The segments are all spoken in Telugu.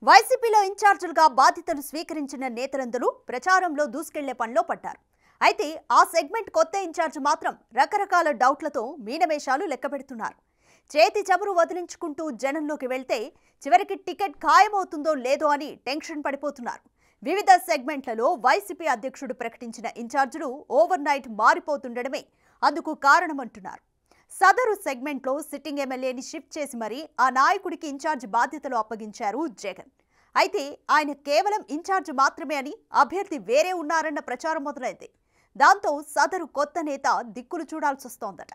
వైసీపీలో ఇన్ఛార్జీలుగా బాధ్యతలు స్వీకరించిన నేతలందరూ ప్రచారంలో దూసుకెళ్లే పనిలో పడ్డారు. అయితే ఆ సెగ్మెంట్ కొత్త ఇన్ఛార్జ్ మాత్రం రకరకాల డౌట్లతో మీనమేషాలు లెక్కపెడుతున్నారు. చేతి చమురు వదిలించుకుంటూ జనంలోకి వెళ్తే చివరికి టికెట్ ఖాయమవుతుందో లేదో అని టెన్షన్ పడిపోతున్నారు. వివిధ సెగ్మెంట్లలో వైసీపీ అధ్యక్షుడు ప్రకటించిన ఇన్ఛార్జీలు ఓవర్ నైట్ మారిపోతుండడమే అందుకు కారణమంటున్నారు. సదరు సెగ్మెంట్లో సిట్టింగ్ ఎమ్మెల్యేని షిఫ్ట్ చేసి మరీ ఆ నాయకుడికి ఇన్ఛార్జ్ బాధ్యతలు అప్పగించారు జగన్. అయితే ఆయన కేవలం ఇన్ఛార్జ్ మాత్రమే అని, అభ్యర్థి వేరే ఉన్నారన్న ప్రచారం మొదలైంది. దాంతో సదరు కొత్త నేత దిక్కులు చూడాల్సి వస్తోందట.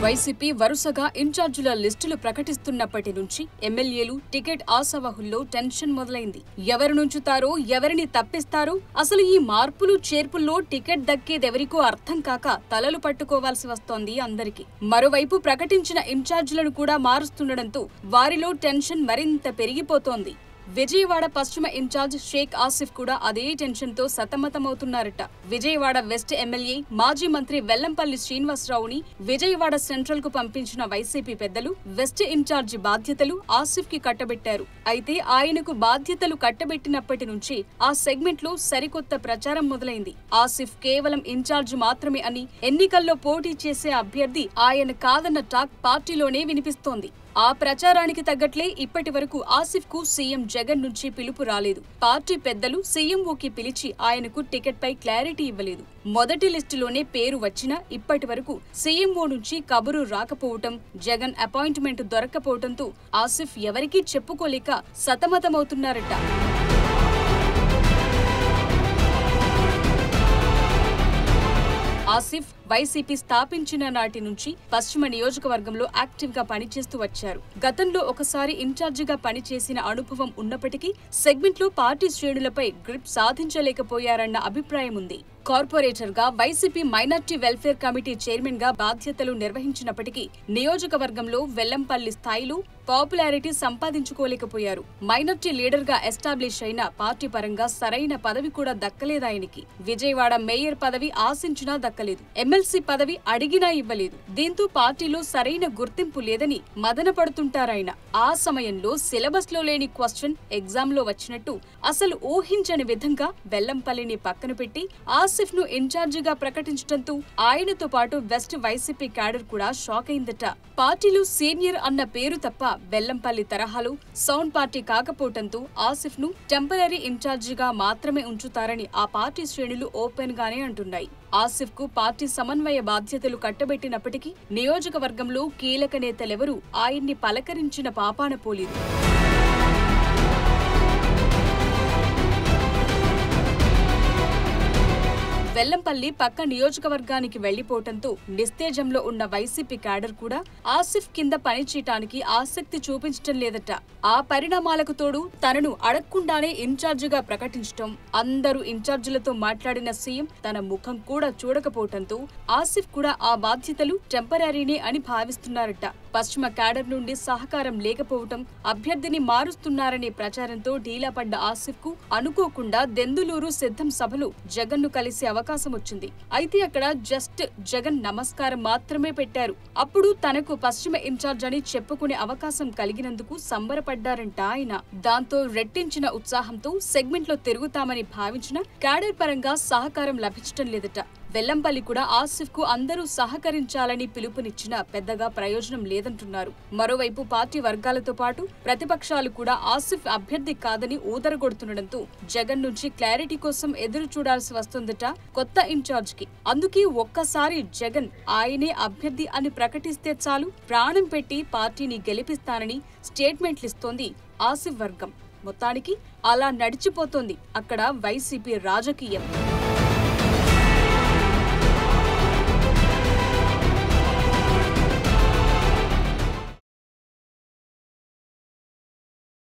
వైసీపీ వరుసగా ఇన్ఛార్జీల లిస్టులు ప్రకటిస్తున్నప్పటి నుంచి ఎమ్మెల్యేలు టికెట్ ఆశావహుల్లో టెన్షన్ మొదలైంది. ఎవరు నుంచుతారో, ఎవరిని తప్పిస్తారో, అసలు ఈ మార్పులు చేర్పుల్లో టికెట్ దక్కేదెవరికో అర్థం కాక తలలు పట్టుకోవాల్సి వస్తోంది అందరికీ. మరోవైపు ప్రకటించిన ఇన్ఛార్జీలను కూడా మారుస్తుండటంతో వారిలో టెన్షన్ మరింత పెరిగిపోతోంది. విజయవాడ పశ్చిమ ఇన్ఛార్జ్ షేక్ ఆసిఫ్ కూడా అదే టెన్షన్ తో సతమతమవుతున్నారట. విజయవాడ వెస్ట్ ఎమ్మెల్యే మాజీ మంత్రి వెల్లంపల్లి శ్రీనివాసరావుని విజయవాడ సెంట్రల్ కు పంపించిన వైసీపీ పెద్దలు వెస్ట్ ఇన్ఛార్జి బాధ్యతలు ఆసిఫ్ కి కట్టబెట్టారు. అయితే ఆయనకు బాధ్యతలు కట్టబెట్టినప్పటి నుంచి ఆ సెగ్మెంట్ లో సరికొత్త ప్రచారం మొదలైంది. ఆసిఫ్ కేవలం ఇన్ఛార్జ్ మాత్రమే అని, ఎన్నికల్లో పోటీ చేసే అభ్యర్థి ఆయన కాదన్న టాక్ పార్టీలోనే వినిపిస్తోంది. ఆ ప్రచారానికి తగ్గట్లే ఇప్పటి వరకు ఆసిఫ్ కు సీఎం జగన్ నుంచి పిలుపు రాలేదు. పార్టీ పెద్దలు సీఎంఓకి పిలిచి ఆయనకు టికెట్ పై క్లారిటీ ఇవ్వలేదు. మొదటి లిస్టులోనే పేరు వచ్చినా ఇప్పటి వరకు సీఎంఓ నుంచి కబురు రాకపోవటం, జగన్ అపాయింట్మెంట్ దొరక్కపోవటంతో ఆసిఫ్ ఎవరికీ చెప్పుకోలేక సతమతమవుతున్నారట. ఆసిఫ్ వైసీపీ స్థాపించిన నాటి నుంచి పశ్చిమ నియోజకవర్గంలో యాక్టివ్ గా పనిచేస్తూ వచ్చారు. గతంలో ఒకసారి ఇన్ఛార్జిగా పనిచేసిన అనుభవం ఉన్నప్పటికీ సెగ్మెంట్ లో పార్టీ శ్రేణులపై గ్రిప్ సాధించలేకపోయారన్న అభిప్రాయం ఉంది. కార్పొరేటర్ గా YCP minority welfare committee chairman గా బాధ్యతలు నిర్వహించినప్పటికీ నియోజకవర్గంలో వెల్లంపల్లి స్థాయిలో పాపులారిటీ సంపాదించుకోలేకపోయారు. మైనార్టీ లీడర్ గా ఎస్టాబ్లిష్ అయిన పార్టీ పరంగా సరైన పదవి కూడా దక్కలేదాయనికి. విజయవాడ మేయర్ పదవి ఆశించినా దక్కలేదు, ఎమ్మెల్సీ పదవి అడిగినా ఇవ్వలేదు. దీంతో పార్టీలో సరైన గుర్తింపు లేదని మదన పడుతుంటారాయన. ఆ సమయంలో సిలబస్ లో లేని క్వశ్చన్ ఎగ్జామ్ లో వచ్చినట్టు అసలు ఊహించని విధంగా వెల్లంపల్లిని పక్కన పెట్టి ఆసిఫ్ ను ఇన్ఛార్జిగా ప్రకటించడంతో ఆయనతో పాటు వెస్ట్ వైసీపీ క్యాడర్ కూడా షాక్ అయిందట. పార్టీలో సీనియర్ అన్న పేరు తప్ప వెల్లంపల్లి తరహాలో సౌండ్ పార్టీ కాకపోవడంతో ఆసిఫ్ ను టెంపరరీ ఇన్ఛార్జిగా మాత్రమే ఉంచుతారని ఆ పార్టీ శ్రేణులు ఓపెన్ గానే అంటున్నాయి. ఆసిఫ్ కు పార్టీ సమన్వయ బాధ్యతలు కట్టబెట్టినప్పటికీ నియోజకవర్గంలో కీలక నేతలెవరూ ఆయన్ని పలకరించిన పాపాన పోలేదు. వెల్లంపల్లి పక్క నియోజకవర్గానికి వెళ్లిపోవటంతో నిస్తేజంలో ఉన్న వైసీపీ క్యాడర్ కూడా ఆసిఫ్ కింద పనిచేయటానికి ఆసక్తి చూపించటం లేదట. ఆ పరిణామాలకు తోడు తనను అడగకుండానే ఇన్ఛార్జిగా ప్రకటించటం, అందరూ ఇన్ఛార్జీలతో మాట్లాడిన సీఎం తన ముఖం కూడా చూడకపోవటంతో ఆసిఫ్ కూడా ఆ బాధ్యతలు టెంపరరీనే అని భావిస్తున్నారట. పశ్చిమ క్యాడర్ నుండి సహకారం లేకపోవటం, అభ్యర్థిని మారుస్తున్నారనే ప్రచారంతో ఢీలా పడ్డ ఆసిఫ్ కు అనుకోకుండా దెందులూరు సిద్ధం సభలో జగన్ ను కలిసే అవకాశం వచ్చింది. అయితే అక్కడ జస్ట్ జగన్ నమస్కారం మాత్రమే పెట్టారు. అప్పుడు తనకు పశ్చిమ ఇన్ఛార్జ్ అని చెప్పుకునే అవకాశం కలిగినందుకు సంబరపడ్డారంట ఆయన. దాంతో రెట్టించిన ఉత్సాహంతో సెగ్మెంట్ లో తిరుగుతామని భావించిన క్యాడర్ పరంగా సహకారం లభించడం లేదట. వెల్లంపల్లి కూడా ఆసిఫ్ కు అందరూ సహకరించాలని పిలుపునిచ్చినా పెద్దగా ప్రయోజనం లేదంటున్నారు. మరోవైపు పార్టీ వర్గాలతో పాటు ప్రతిపక్షాలు కూడా ఆసిఫ్ అభ్యర్థి కాదని ఊదరగొడుతుండటంతో జగన్ నుంచి క్లారిటీ కోసం ఎదురు చూడాల్సి వస్తుందట కొత్త ఇన్ఛార్జ్ కి. అందుకే ఒక్కసారి జగన్ ఆయనే అభ్యర్థి అని ప్రకటిస్తే చాలు ప్రాణం పెట్టి పార్టీని గెలిపిస్తానని స్టేట్మెంట్లిస్తోంది ఆసిఫ్ వర్గం. మొత్తానికి అలా నడిచిపోతోంది అక్కడ వైసీపీ రాజకీయం.